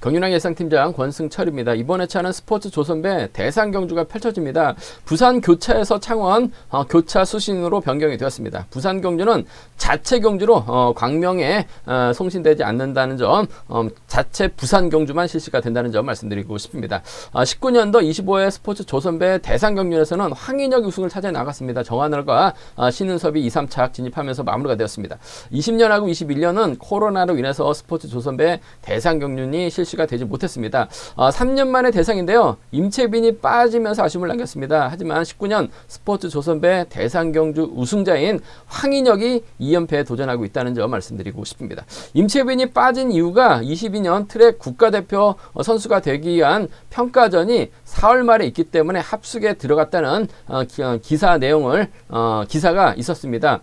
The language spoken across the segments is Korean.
경윤왕 예상팀장 권승철입니다. 이번 회차는 스포츠 조선배 대상 경주가 펼쳐집니다. 부산 교차에서 창원 교차 수신으로 변경이 되었습니다. 부산 경주는 자체 경주로 광명에 송신되지 않는다는 점, 자체 부산 경주만 실시가 된다는 점 말씀드리고 싶습니다. 19년도 25회 스포츠 조선배 대상 경주에서는 황인혁 우승을 차지해 나갔습니다. 정한월과 신은섭이 2, 3착 진입하면서 마무리가 되었습니다. 20년하고 21년은 코로나로 인해서 스포츠 조선배 대상 경륜이 실시가 되지 못했습니다. 3년 만에 대상인데요. 임채빈이 빠지면서 아쉬움을 남겼습니다. 하지만 19년 스포츠 조선배 대상 경주 우승자인 황인혁이 2연패에 도전하고 있다는 점 말씀드리고 싶습니다. 임채빈이 빠진 이유가 22년 트랙 국가대표 선수가 되기 위한 평가전이 4월 말에 있기 때문에 합숙에 들어갔다는 기사가 있었습니다.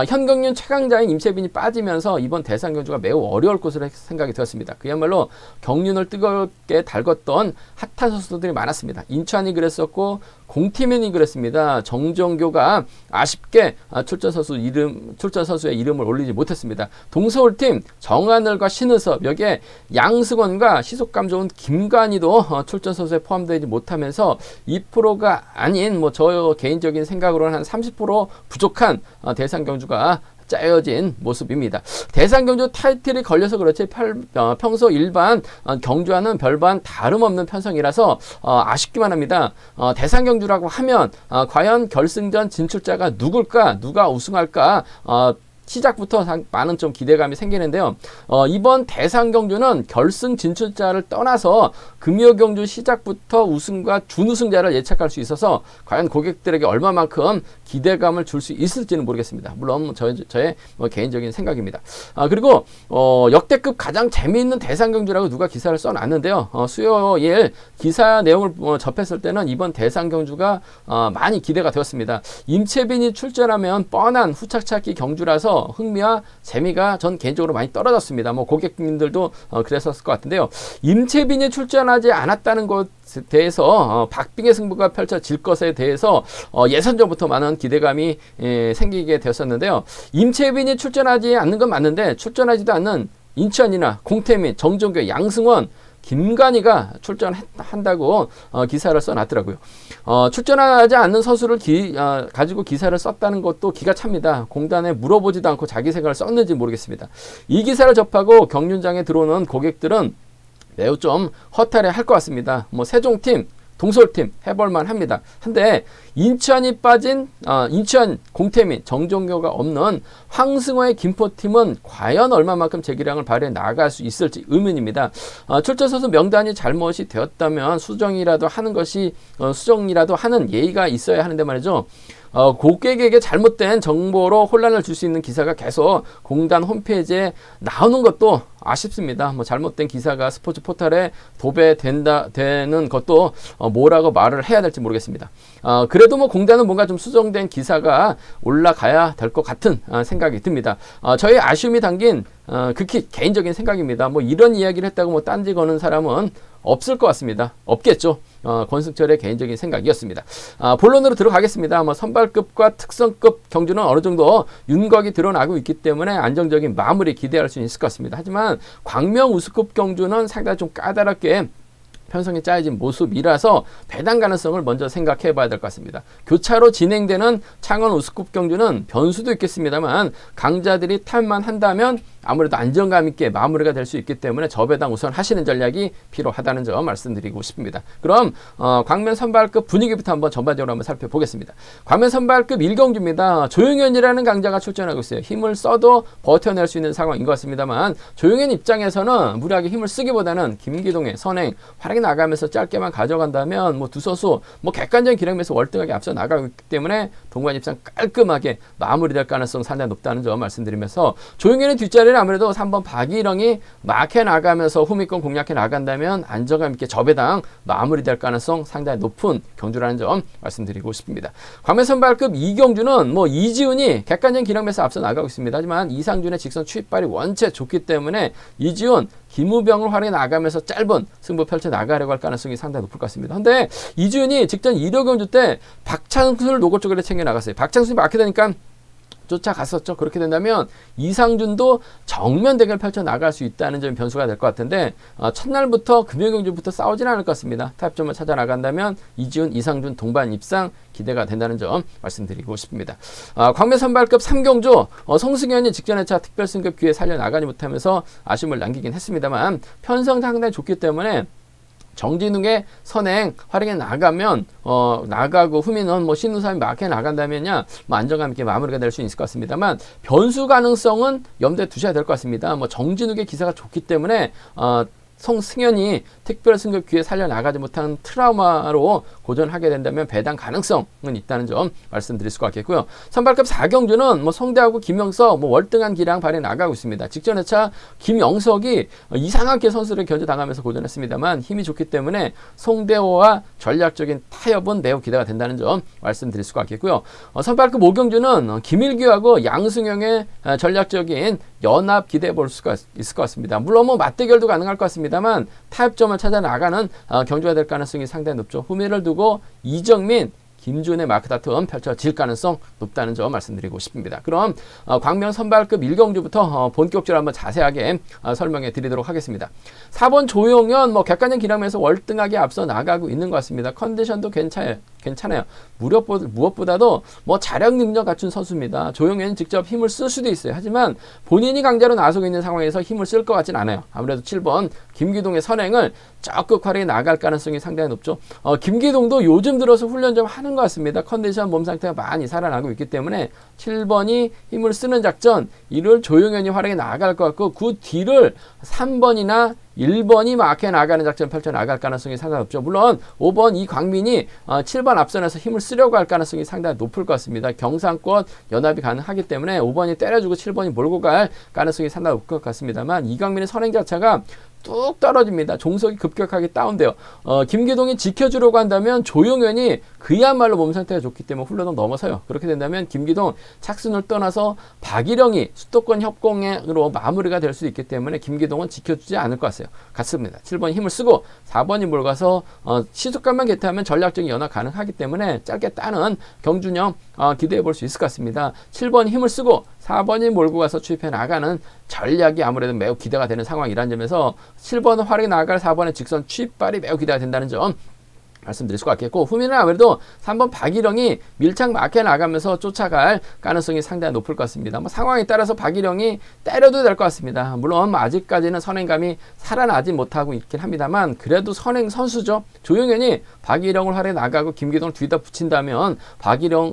현경륜 최강자인 임채빈이 빠지면서 이번 대상 경주가 매우 어려울 것으로 생각이 되었습니다. 그야말로 경륜을 뜨겁게 달궜던 핫한 선수들이 많았습니다. 인천이 그랬었고 공팀이 그랬습니다. 정정교가 아쉽게 출전 선수의 이름을 올리지 못했습니다. 동서울팀 정하늘과 신은섭, 여기에 양승원과 시속감 좋은 김관희도 출전 선수에 포함되지 못하면서 2%가 아닌 저 개인적인 생각으로는 한 30% 부족한 대상 경주가 짜여진 모습입니다. 대상 경주 타이틀이 걸려서 그렇지 평소 일반 경주와는 별반 다름없는 편성이라서 아쉽기만 합니다. 대상 경주라고 하면 과연 결승전 진출자가 누굴까? 누가 우승할까? 시작부터 많은 좀 기대감이 생기는데요. 이번 대상 경주는 결승 진출자를 떠나서 금요 경주 시작부터 우승과 준우승자를 예측할 수 있어서 과연 고객들에게 얼마만큼 기대감을 줄 수 있을지는 모르겠습니다. 물론 저의 개인적인 생각입니다. 그리고 역대급 가장 재미있는 대상 경주라고 누가 기사를 써놨는데요. 수요일 기사 내용을 접했을 때는 이번 대상 경주가 많이 기대가 되었습니다. 임채빈이 출전하면 뻔한 후착찾기 경주라서 흥미와 재미가 전 개인적으로 많이 떨어졌습니다. 고객님들도 그랬었을 것 같은데요. 임채빈이 출전하지 않았다는 것에 대해서 박빙의 승부가 펼쳐질 것에 대해서 예선전부터 많은 기대감이 생기게 되었었는데요. 임채빈이 출전하지 않는 건 맞는데 출전하지도 않는 인천이나 공태민, 정종교, 양승원, 김관희가 출전한다고 기사를 써놨더라고요. 출전하지 않는 선수를 가지고 기사를 썼다는 것도 기가 찹니다. 공단에 물어보지도 않고 자기 생각을 썼는지 모르겠습니다. 이 기사를 접하고 경륜장에 들어오는 고객들은 매우 좀 허탈해 할 것 같습니다. 세종팀, 동서울팀 해볼만 합니다. 근데 인천이 빠진 인천 공태민, 정종교가 없는 황승호의 김포팀은 과연 얼마만큼 재기량을 발휘해 나갈 수 있을지 의문입니다. 출전 선수 명단이 잘못이 되었다면 수정이라도 하는 예의가 있어야 하는데 말이죠. 고객에게 잘못된 정보로 혼란을 줄 수 있는 기사가 계속 공단 홈페이지에 나오는 것도 아쉽습니다. 잘못된 기사가 스포츠 포털에 도배되는 것도 뭐라고 말을 해야 될지 모르겠습니다. 그래도 공단은 뭔가 좀 수정된 기사가 올라가야 될 것 같은 생각이 듭니다. 저의 아쉬움이 담긴 극히 개인적인 생각입니다. 이런 이야기를 했다고 딴지 거는 사람은 없을 것 같습니다. 없겠죠. 권승철의 개인적인 생각이었습니다. 본론으로 들어가겠습니다. 선발급과 특성급 경주는 어느 정도 윤곽이 드러나고 있기 때문에 안정적인 마무리 기대할 수 있을 것 같습니다. 하지만 광명 우수급 경주는 상당히 좀 까다롭게 편성이 짜여진 모습이라서 배당 가능성을 먼저 생각해 봐야 될 것 같습니다. 교차로 진행되는 창원 우수급 경주는 변수도 있겠습니다만 강자들이 탈만 한다면 아무래도 안정감 있게 마무리가 될 수 있기 때문에 저배당 우선 하시는 전략이 필요하다는 점 말씀드리고 싶습니다. 그럼 광면 선발급 분위기부터 한번 전반적으로 한번 살펴보겠습니다. 광면 선발급 1경주입니다. 조용현이라는 강자가 출전하고 있어요. 힘을 써도 버텨낼 수 있는 상황인 것 같습니다만 조용현 입장에서는 무리하게 힘을 쓰기보다는 김기동의 선행 활약이 나가면서 짧게만 가져간다면 두 선수 객관적인 기량에서 월등하게 앞서 나가고 있기 때문에 동반 입상 깔끔하게 마무리될 가능성 상당히 높다는 점 말씀드리면서 조용현의 뒷자리를 아무래도 3번 박일영이 막해 나가면서 후미권 공략해 나간다면 안정감 있게 저배당 마무리될 가능성 상당히 높은 경주라는 점 말씀드리고 싶습니다. 광면 선발급 2경주는 이지훈이 객관적인 기량에서 앞서 나가고 있습니다. 하지만 이상준의 직선 추입발이 원체 좋기 때문에 이지훈, 김우병을 활용해 나가면서 짧은 승부 펼쳐 나가려고 할 가능성이 상당히 높을 것 같습니다. 근데 이지훈이 직전 1호 경주 때 박창순을 노골적으로 챙겨 나갔어요. 박창순이 막히다니까 쫓아갔었죠. 그렇게 된다면 이상준도 정면 대결 펼쳐 나갈 수 있다는 점이 변수가 될 것 같은데 첫날부터 금요경주부터 싸우지는 않을 것 같습니다. 타협점을 찾아 나간다면 이지훈, 이상준 동반 입상 기대가 된다는 점 말씀드리고 싶습니다. 광명 선발급 3경주 성승현이 직전 회차 특별 승급 기회 살려 나가지 못하면서 아쉬움을 남기긴 했습니다만 편성 상당히 좋기 때문에 정진욱의 선행 활용해 나가면 나가고 후미는 뭐 신우삼이 막혀 나간다면야 뭐 안정감 있게 마무리가 될 수 있을 것 같습니다만 변수 가능성은 염두에 두셔야 될 것 같습니다. 뭐 정진욱의 기세가 좋기 때문에 성승현이 특별 승급 기회 살려 나가지 못한 트라우마로 고전하게 된다면 배당 가능성은 있다는 점 말씀드릴 수가 있겠고요. 선발급 4경주는 뭐 송대하고 김영석 뭐 월등한 기량 발휘 나가고 있습니다. 직전 회차 김영석이 이상하게 선수를 견제당하면서 고전했습니다만 힘이 좋기 때문에 송대호와 전략적인 타협은 매우 기대가 된다는 점 말씀드릴 수가 있겠고요. 선발급 5경주는 김일규하고 양승영의 전략적인 연합 기대해 볼 수가 있을 것 같습니다. 물론 뭐 맞대결도 가능할 것 같습니다만 타협점을 찾아 나가는 경주가 될 가능성이 상당히 높죠. 후미를 두고 이정민, 김준의 마크 다툼 펼쳐질 가능성 높다는 점 말씀드리고 싶습니다. 그럼 광명 선발급 1경주부터 본격적으로 한번 자세하게 설명해 드리도록 하겠습니다. 4번 조용현 객관적 기량에서 월등하게 앞서 나가고 있는 것 같습니다. 컨디션도 괜찮아요. 무엇보다도 자력 능력 갖춘 선수입니다. 조용현이 직접 힘을 쓸 수도 있어요. 하지만 본인이 강자로 나서고 있는 상황에서 힘을 쓸 것 같진 않아요. 아무래도 7번 김기동의 선행을 적극 활용해 나갈 가능성이 상당히 높죠. 김기동도 요즘 들어서 훈련 좀 하는 것 같습니다. 컨디션 몸 상태가 많이 살아나고 있기 때문에 7번이 힘을 쓰는 작전 이를 조용현이 활용해 나갈 것 같고 그 뒤를 3번이나 1번이 막혀 나가는 작전 펼쳐 나갈 가능성이 상당히 높죠. 물론 5번 이광민이 7번 앞선에서 힘을 쓰려고 할 가능성이 상당히 높을 것 같습니다. 경상권 연합이 가능하기 때문에 5번이 때려주고 7번이 몰고 갈 가능성이 상당히 높을 것 같습니다만 이광민의 선행 자체가 뚝 떨어집니다. 종속이 급격하게 다운돼요. 김기동이 지켜주려고 한다면 조용현이 그야말로 몸 상태가 좋기 때문에 훌러덩 넘어서요. 그렇게 된다면 김기동 착순을 떠나서 박일영이 수도권 협공으로 마무리가 될 수 있기 때문에 김기동은 지켜주지 않을 것 같습니다. 7번 힘을 쓰고 4번이 몰가서 시속감만 개타하면 전략적인 연합 가능하기 때문에 짧게 따는 경준형 기대해 볼 수 있을 것 같습니다. 7번이 힘을 쓰고 4번이 몰고 가서 추입해 나가는 전략이 아무래도 매우 기대가 되는 상황이라는 점에서 7번은 활용해 나갈 4번의 직선 추입발이 매우 기대가 된다는 점 말씀드릴 수가 있겠고 후미는 아무래도 3번 박일영이 밀착 막혀 나가면서 쫓아갈 가능성이 상당히 높을 것 같습니다. 상황에 따라서 박일영이 때려도 될 것 같습니다. 물론 아직까지는 선행감이 살아나지 못하고 있긴 합니다만 그래도 선행 선수죠. 조용현이 박일영을 활용해 나가고 김기동을 뒤에다 붙인다면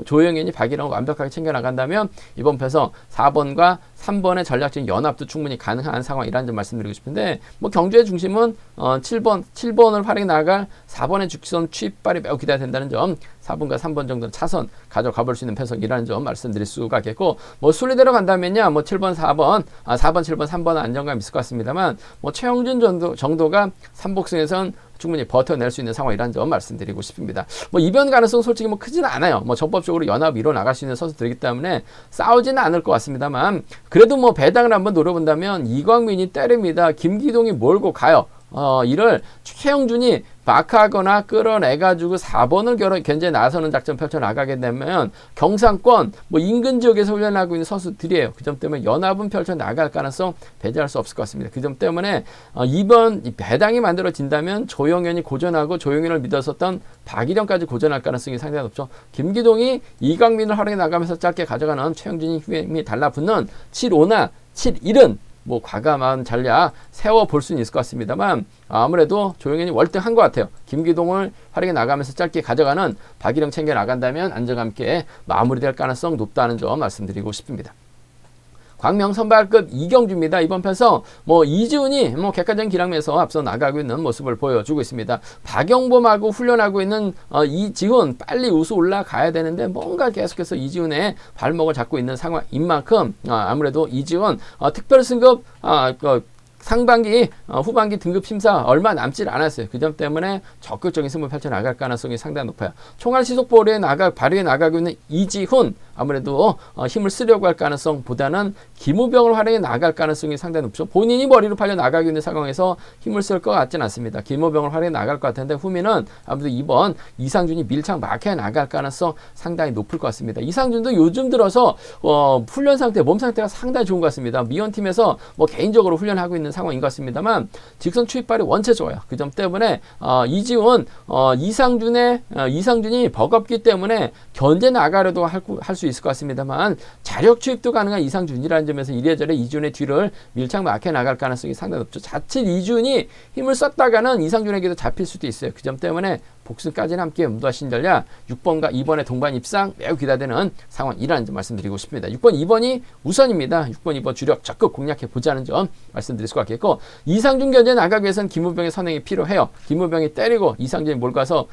조용현이 박일영을 완벽하게 챙겨 나간다면 이번 패서 4번과 3번의 전략적인 연합도 충분히 가능한 상황이라는 점 말씀드리고 싶은데 경주의 중심은 7번을 활용해 나갈 4번의 직선 추입발이 매우 기대가 된다는 점 4번과 3번 정도는 차선 가져가 볼 수 있는 편성이라는 점 말씀드릴 수가 있겠고 순리대로 간다면요 7번 4번 7번 3번은 안정감 있을 것 같습니다만 최영준 정도가 3복승에선 충분히 버텨낼 수 있는 상황이라는 점 말씀드리고 싶습니다. 이변 가능성 솔직히 크지는 않아요. 전법적으로 연합 이뤄 나갈 수 있는 선수들이기 때문에 싸우지는 않을 것 같습니다만 그래도 배당을 한번 노려본다면 이광민이 때립니다. 김기동이 몰고 가요. 이를 최영준이 마크하거나 끌어내가지고 4번을 견제 나서는 작전 펼쳐 나가게 되면 경상권 인근 지역에서 훈련하고 있는 선수들이에요. 그 점 때문에 연합은 펼쳐 나갈 가능성 배제할 수 없을 것 같습니다. 그 점 때문에 이번 배당이 만들어진다면 조용현이 고전하고 조용현을 믿었었던 박일영까지 고전할 가능성이 상당히 높죠. 김기동이 이광민을 활용해 나가면서 짧게 가져가는 최영준이 힘이 달라붙는 7-5나 7-1은 과감한 전략 세워볼 수는 있을 것 같습니다만 아무래도 조용현이 월등한 것 같아요. 김기동을 활용해 나가면서 짧게 가져가는 박일영 챙겨 나간다면 안정감 있게 마무리될 가능성 높다는 점 말씀드리고 싶습니다. 광명 선발급 2경주입니다. 이번 편성 이지훈이 객관적인 기량에서 앞서 나가고 있는 모습을 보여주고 있습니다. 박영범하고 훈련하고 있는 이지훈 빨리 우수 올라가야 되는데 뭔가 계속해서 이지훈의 발목을 잡고 있는 상황인 만큼 아무래도 이지훈 특별 승급 상반기, 후반기 등급 심사 얼마 남질 않았어요. 그 점 때문에 적극적인 승부 펼쳐 나갈 가능성이 상당히 높아요. 총알 시속 발휘해 나가고 있는 이지훈, 아무래도 힘을 쓰려고 할 가능성보다는 김우병을 활용해 나갈 가능성이 상당히 높죠. 본인이 머리로 팔려 나가고 있는 상황에서 힘을 쓸 것 같지는 않습니다. 김우병을 활용해 나갈 것 같은데 후미는 아무래도 이번 이상준이 밀착 막혀 나갈 가능성 상당히 높을 것 같습니다. 이상준도 요즘 들어서 훈련 상태, 몸 상태가 상당히 좋은 것 같습니다. 미원팀에서 뭐 개인적으로 훈련하고 있는 상황인 것 같습니다만 직선 추입발이 원체 좋아요. 그 점 때문에 이지훈, 이상준이 버겁기 때문에 견제 나가려도 할 수 있을 것 같습니다만 자력 추입도 가능한 이상준이라는 점에서 이래저래 이지훈의 뒤를 밀착 막혀 나갈 가능성이 상당히 높죠. 자칫 이지훈이 힘을 썼다가는 이상준에게도 잡힐 수도 있어요. 그 점 때문에 복승까지는 함께 염두하신 전략 6번과 2번의 동반 입상 매우 기대되는 상황이라는 점 말씀드리고 싶습니다. 6번, 2번이 우선입니다. 6번, 2번 주력 적극 공략해 보자는 점 말씀드릴 수가 있겠고 이상준 견제 나가기 위해서는 김우병의 선행이 필요해요. 김우병이 때리고 이상준이 몰가서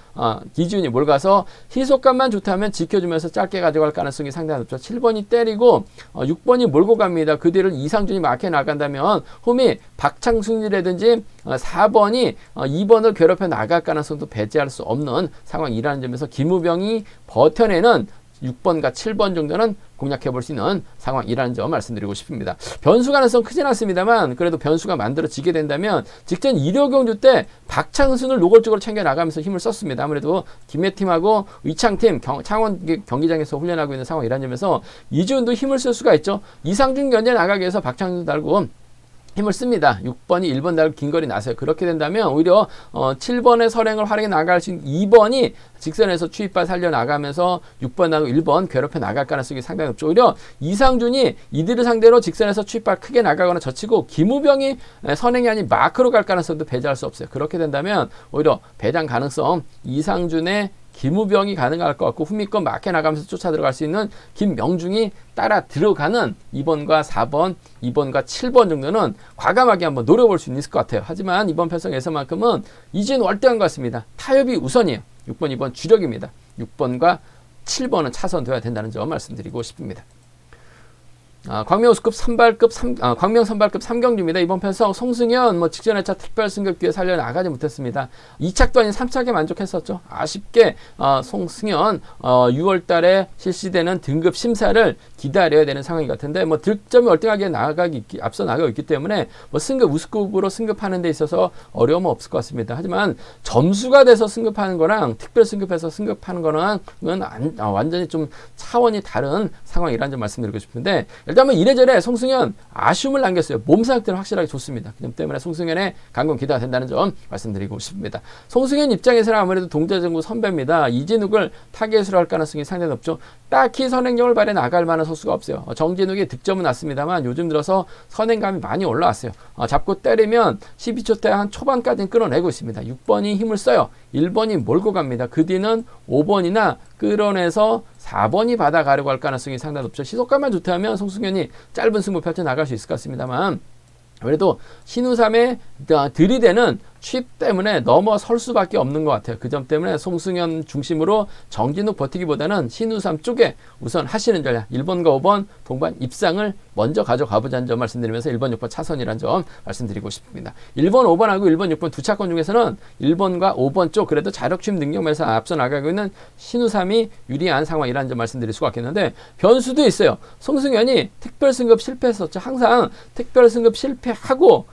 이지훈이 몰가서 희속감만 좋다면 지켜주면서 짧게 가져갈 가능성이 상당히 높죠. 7번이 때리고 6번이 몰고 갑니다. 그 뒤를 이상준이 막혀 나간다면 홈이 박창순이라든지 4번이 2번을 괴롭혀 나갈 가능성도 배제할 수 없는 상황이라는 점에서 김우병이 버텨내는 6번과 7번 정도는 공략해 볼 수 있는 상황이라는 점 말씀드리고 싶습니다. 변수 가능성 크진 않습니다만 그래도 변수가 만들어지게 된다면 직전 1호 경주 때 박창순을 노골적으로 챙겨 나가면서 힘을 썼습니다. 아무래도 김해팀하고 의창팀 창원 경기장에서 훈련하고 있는 상황이라는 점에서 이지훈도 힘을 쓸 수가 있죠. 이상준 견제 나가기 위해서 박창순 달고 힘을 씁니다. 6번이 1번 달고 긴 거리 나서요. 그렇게 된다면 오히려 7번의 설행을 활용해 나갈 수 있는 2번이 직선에서 추입발 살려나가면서 6번하고 1번 괴롭혀 나갈 가능성이 상당히 높죠. 오히려 이상준이 이들을 상대로 직선에서 추입발 크게 나가거나 젖히고 김우병이 선행이 아닌 마크로 갈 가능성도 배제할 수 없어요. 그렇게 된다면 오히려 배당 가능성 이상준의 김우병이 가능할 것 같고 후미권 막혀 나가면서 쫓아 들어갈 수 있는 김명중이 따라 들어가는 2번과 4번, 2번과 7번 정도는 과감하게 한번 노려볼 수 있을 것 같아요. 하지만 이번 편성에서만큼은 이제는 월등한 것 같습니다. 타협이 우선이에요. 6번, 2번 주력입니다. 6번과 7번은 차선돼야 된다는 점 말씀드리고 싶습니다. 광명 선발급 3경주입니다. 이번 편성 송승현 직전 회차 특별 승급 기회 살려 나가지 못했습니다. 2착도 아닌 3착에 만족했었죠. 아쉽게 송승현 6월 달에 실시되는 등급 심사를 기다려야 되는 상황이 같은데 득점이 월등하게 앞서 나가고 있기 때문에 우스급으로 승급하는 데 있어서 어려움은 없을 것 같습니다. 하지만 점수가 돼서 승급하는 거랑 특별 승급해서 승급하는 거는 완전히 좀 차원이 다른 상황이라는 점 말씀드리고 싶은데 일단 이래저래 송승현 아쉬움을 남겼어요. 몸 상태는 확실하게 좋습니다. 그 점 때문에 송승현의 강공 기대가 된다는 점 말씀드리고 싶습니다. 송승현 입장에서는 아무래도 동자전구 선배입니다. 이진욱을 타겟으로 할 가능성이 상당히 높죠. 딱히 선행력을 발휘해 나갈 만한 선수가 없어요. 정진욱이 득점은 났습니다만 요즘 들어서 선행감이 많이 올라왔어요. 잡고 때리면 12초 때 한 초반까지는 끌어내고 있습니다. 6번이 힘을 써요. 1번이 몰고 갑니다. 그 뒤는 5번이나 끌어내서 4번이 받아가려고 할 가능성이 상당히 높죠. 시속감만 좋다면 송승현이 짧은 승부 펼쳐 나갈 수 있을 것 같습니다만 그래도 신우삼의 들이대는 취입 때문에 넘어설 수밖에 없는 것 같아요. 그 점 때문에 송승현 중심으로 정진욱 버티기보다는 신우삼 쪽에 우선 하시는 전략 1번과 5번 동반 입상을 먼저 가져가 보자는 점 말씀드리면서 1번, 6번 차선이라는 점 말씀드리고 싶습니다. 1번, 5번하고 1번, 6번 두 차권 중에서는 1번과 5번 쪽 그래도 자력 취입 능력에서 앞서 나가고 있는 신우삼이 유리한 상황이라는 점 말씀드릴 수가 있겠는데 변수도 있어요. 송승현이 특별승급 실패했었죠. 항상 특별승급 실패하고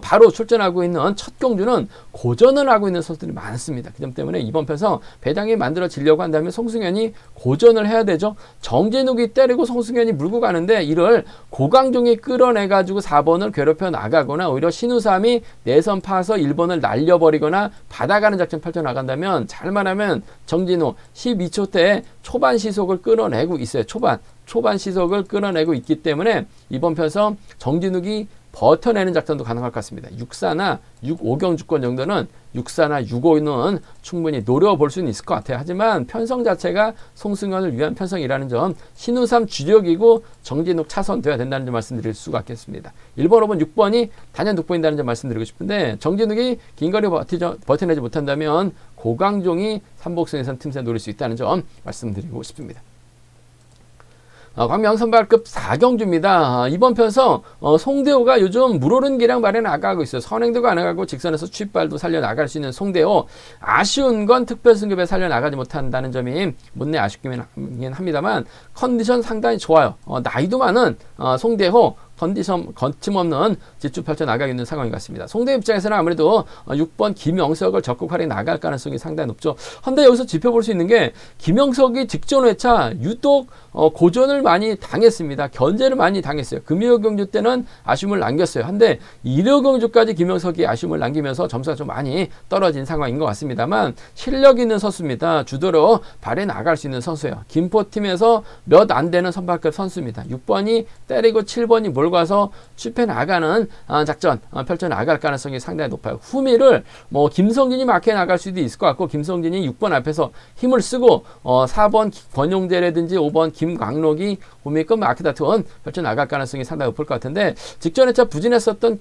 바로 출전하고 있는 첫 경주는 고전을 하고 있는 선수들이 많습니다. 그 점 때문에 이번 편성 배당이 만들어지려고 한다면 송승현이 고전을 해야 되죠. 정진욱이 때리고 송승현이 물고 가는데 이를 고강종이 끌어내가지고 4번을 괴롭혀 나가거나 오히려 신우삼이 내선 파서 1번을 날려버리거나 받아가는 작전 펼쳐나간다면 잘만 하면 정진욱 12초 때 초반 시속을 끌어내고 있어요. 초반 시속을 끌어내고 있기 때문에 이번 편성 정진욱이 버텨내는 작전도 가능할 것 같습니다. 6사나 6-5경주권 정도는 6사나 6-5는 충분히 노려볼 수는 있을 것 같아요. 하지만 편성 자체가 송승현을 위한 편성이라는 점 신우삼 주력이고 정진욱 차선 돼야 된다는 점 말씀드릴 수가 있겠습니다. 1번, 5번, 6번이 단연 돋보인다는 점 말씀드리고 싶은데 정진욱이 긴거리 버텨내지 못한다면 고강종이 삼복승에선 틈새 노릴 수 있다는 점 말씀드리고 싶습니다. 광명 선발급 4경주입니다. 이번 편서 송대호가 요즘 물오른 기량 발에 나가고 있어요. 선행도 가능하고 직선에서 취발도 살려나갈 수 있는 송대호. 아쉬운 건 특별승급에 살려나가지 못한다는 점이 못내 아쉽긴 합니다만 컨디션 상당히 좋아요. 나이도 많은 송대호. 컨디션 거침없는 지출 펼쳐 나가고 있는 상황인 것 같습니다. 송대 입장에서는 아무래도 6번 김영석을 적극 활용해 나갈 가능성이 상당히 높죠. 근데 여기서 짚어볼 수 있는 게 김영석이 직전 회차 유독 고전을 많이 당했습니다. 견제를 많이 당했어요. 금요경주 때는 아쉬움을 남겼어요. 한데 일요경주까지 김영석이 아쉬움을 남기면서 점수가 좀 많이 떨어진 상황인 것 같습니다만 실력 있는 선수입니다. 주도로 발에 나갈 수 있는 선수예요. 김포팀에서 몇 안 되는 선발급 선수입니다. 6번이 때리고 7번이 몰고 가서 슈페 나가는 작전 펼쳐 나갈 가능성이 상당히 높아요. 후미를 김성진이 마크해 나갈 수도 있을 것 같고 김성진이 6번 앞에서 힘을 쓰고 4번 권용재라든지 5번 김광록이 후미급 마크 다투원 펼쳐 나갈 가능성이 상당히 높을 것 같은데 직전에 부진했었던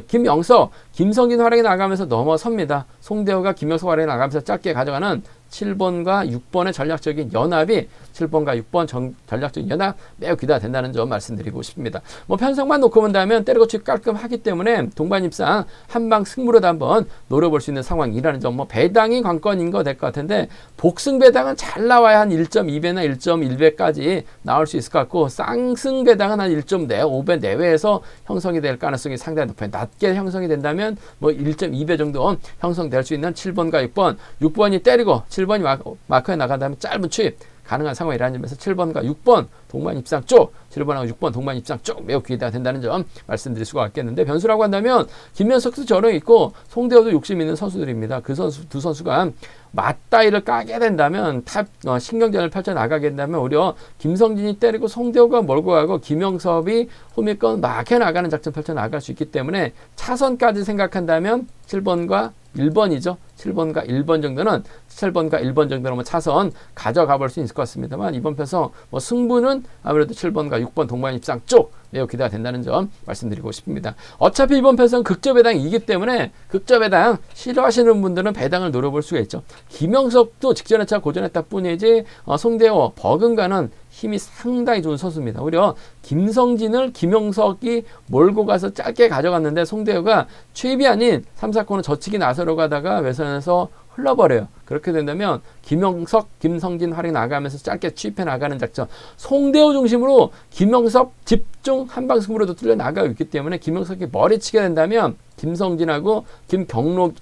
김영석, 김성진 활약이 나가면서 넘어섭니다. 송대호가 김영석 활약이 나가면서 짧게 가져가는 7번과 6번의 전략적인 연합이 7번과 6번 전략적인 연합 매우 기대가 된다는 점 말씀드리고 싶습니다. 편성만 놓고 본다면 때려고치 깔끔하기 때문에 동반입상 한방 승부로도 한번 노려볼 수 있는 상황이라는 점 배당이 관건인 거 될 것 같은데 복승 배당은 잘 나와야 한 1.2배나 1.1배까지 나올 수 있을 것 같고 쌍승 배당은 한 1.5배 내외에서 형성이 될 가능성이 상당히 높아요. 낮게 형성이 된다면 1.2배 정도 형성될 수 있는 7번과 6번 6번이 때리고 7번이 마크에 나간다면 짧은 추입 가능한 상황이라는 점에서 7번과 6번 동반 입상 쪽 7번하고 6번 동반 입상 쪽 매우 기대가 된다는 점 말씀드릴 수가 있겠는데 변수라고 한다면 김현석도 저력이 있고 송대호도 욕심 있는 선수들입니다. 그 선수 두 선수가 맞다이를 까게 된다면 탑 신경전을 펼쳐 나가게 된다면 오히려 김성진이 때리고 송대호가 몰고 가고 김영섭이 후미권 막혀 나가는 작전 펼쳐 나갈 수 있기 때문에 차선까지 생각한다면 7번과 1번이죠. 7번과 1번 정도는 7번과 1번 정도는 차선 가져가 볼 수 있을 것 같습니다만 이번 편에서 승부는 아무래도 7번과 6번 동반 입상 쪽 매우 기대가 된다는 점 말씀드리고 싶습니다. 어차피 이번 편에서는 극저 배당이기 때문에 극저 배당 싫어하시는 분들은 배당을 노려볼 수가 있죠. 김영석도 직전에 차 고전했다 뿐이지 송대호 버금가는 힘이 상당히 좋은 선수입니다. 오히려 김성진을 김영석이 몰고 가서 짧게 가져갔는데 송대호가 취입이 아닌 3, 4코너 젖히기 나서려고 하다가 외선에서 흘러버려요. 그렇게 된다면 김영석, 김성진 활약 나가면서 짧게 취입해 나가는 작전 송대호 중심으로 김영석 집중 한방승부로도 뚫려 나가고 있기 때문에 김영석이 머리치게 된다면 김성진하고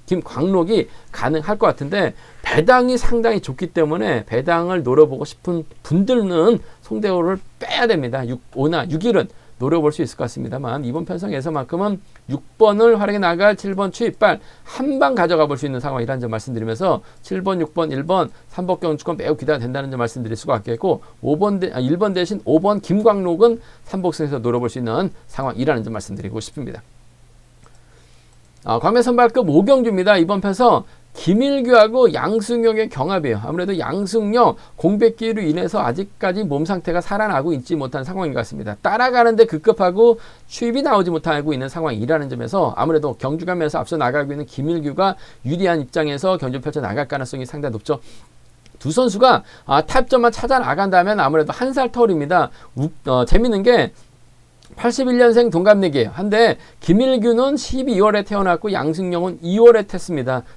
김광록이 가능할 것 같은데 배당이 상당히 좋기 때문에 배당을 노려보고 싶은 분들은 송대호를 빼야 됩니다. 5나 6일은 노려볼 수 있을 것 같습니다만 이번 편성에서만큼은 6번을 활용해 나갈 7번 추입발 한 방 가져가 볼 수 있는 상황이라는 점 말씀드리면서 7번, 6번, 1번 3번 경주권 매우 기대가 된다는 점 말씀드릴 수가 있겠고 1번 대신 5번 김광록은 3복승에서 노려볼 수 있는 상황이라는 점 말씀드리고 싶습니다. 광명 선발급 5경주입니다. 이번 편서 김일규하고 양승용의 경합이에요. 아무래도 양승용 공백기로 인해서 아직까지 몸 상태가 살아나고 있지 못한 상황인 것 같습니다. 따라가는데 급급하고 추입이 나오지 못하고 있는 상황이라는 점에서 아무래도 경주가면서 앞서 나가고 있는 김일규가 유리한 입장에서 경주 펼쳐 나갈 가능성이 상당히 높죠. 두 선수가 타점만 찾아 나간다면 아무래도 한 살 터울입니다. 재밌는 게 81년생 동갑내기예요. 한데 김일규는 12월에 태어났고 양승용은 2월에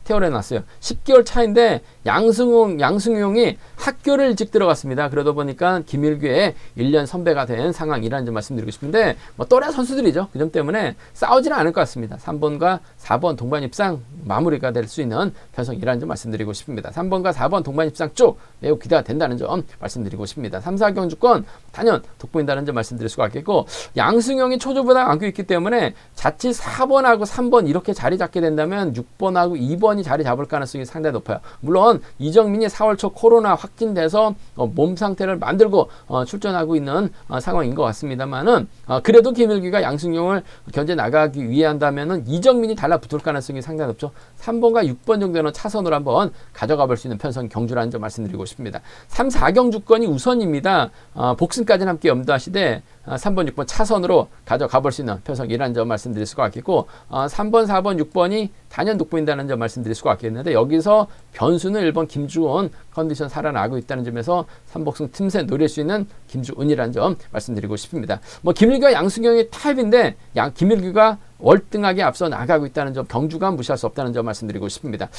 태어났어요. 10개월 차인데 양승용이 학교를 일찍 들어갔습니다. 그러다 보니까 김일규의 1년 선배가 된 상황이라는 점 말씀드리고 싶은데 또래 선수들이죠. 그 점 때문에 싸우지는 않을 것 같습니다. 3번과 4번 동반 입상 마무리가 될 수 있는 편성이라는 점 말씀드리고 싶습니다. 3번과 4번 동반 입상 쪽 매우 기대가 된다는 점 말씀드리고 싶습니다. 3, 4경주권 단연 돋보인다는 점 말씀드릴 수가 있겠고 양승용이 초조보다 안고 있기 때문에 자칫 4번하고 3번 이렇게 자리 잡게 된다면 6번하고 2번이 자리 잡을 가능성이 상당히 높아요. 물론 이정민이 4월 초 코로나 확진돼서 몸 상태를 만들고 출전하고 있는 상황인 것 같습니다만은 그래도 김일규가 양승용을 견제 나가기 위해 한다면은 이정민이 달라붙을 가능성이 상당히 높죠. 3번과 6번 정도는 차선으로 한번 가져가 볼 수 있는 편성 경주라는 점 말씀드리고 싶습니다. 3, 4경주권이 우선입니다. 복승까지는 함께 염두하시되 3번, 6번 차선으로 가져가 볼 수 있는 편성이라는 점 말씀드릴 수가 있겠고 3번, 4번, 6번이 단연 돋보인다는 점 말씀드릴 수가 있겠는데 여기서 변수는 1번 김주훈 컨디션 살아나고 있다는 점에서 3복승 틈새 노릴 수 있는 김주훈이라는 점 말씀드리고 싶습니다. 뭐 김일규와 양수경의 타입인데 김일규가 월등하게 앞서 나가고 있다는 점, 경주가 무시할 수 없다는 점 말씀드리고 싶습니다.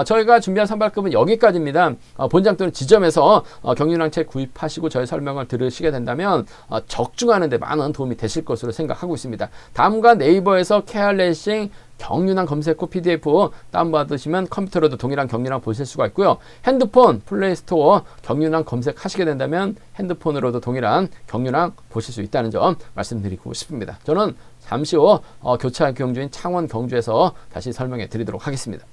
저희가 준비한 선발급은 여기까지입니다. 본장 또는 지점에서 경륜항체 구입하시고 저희 설명을 들으시게 된다면 적중하는 데 많은 도움이 되실 것으로 생각하고 있습니다. 다음과 네이버에서 KR레이싱 경륜항 검색 후 PDF 다운받으시면 컴퓨터로도 동일한 경륜항 보실 수가 있고요. 핸드폰 플레이스토어 경륜항 검색하시게 된다면 핸드폰으로도 동일한 경륜항 보실 수 있다는 점 말씀드리고 싶습니다. 저는 잠시 후 교차 경주인 창원 경주에서 다시 설명해 드리도록 하겠습니다.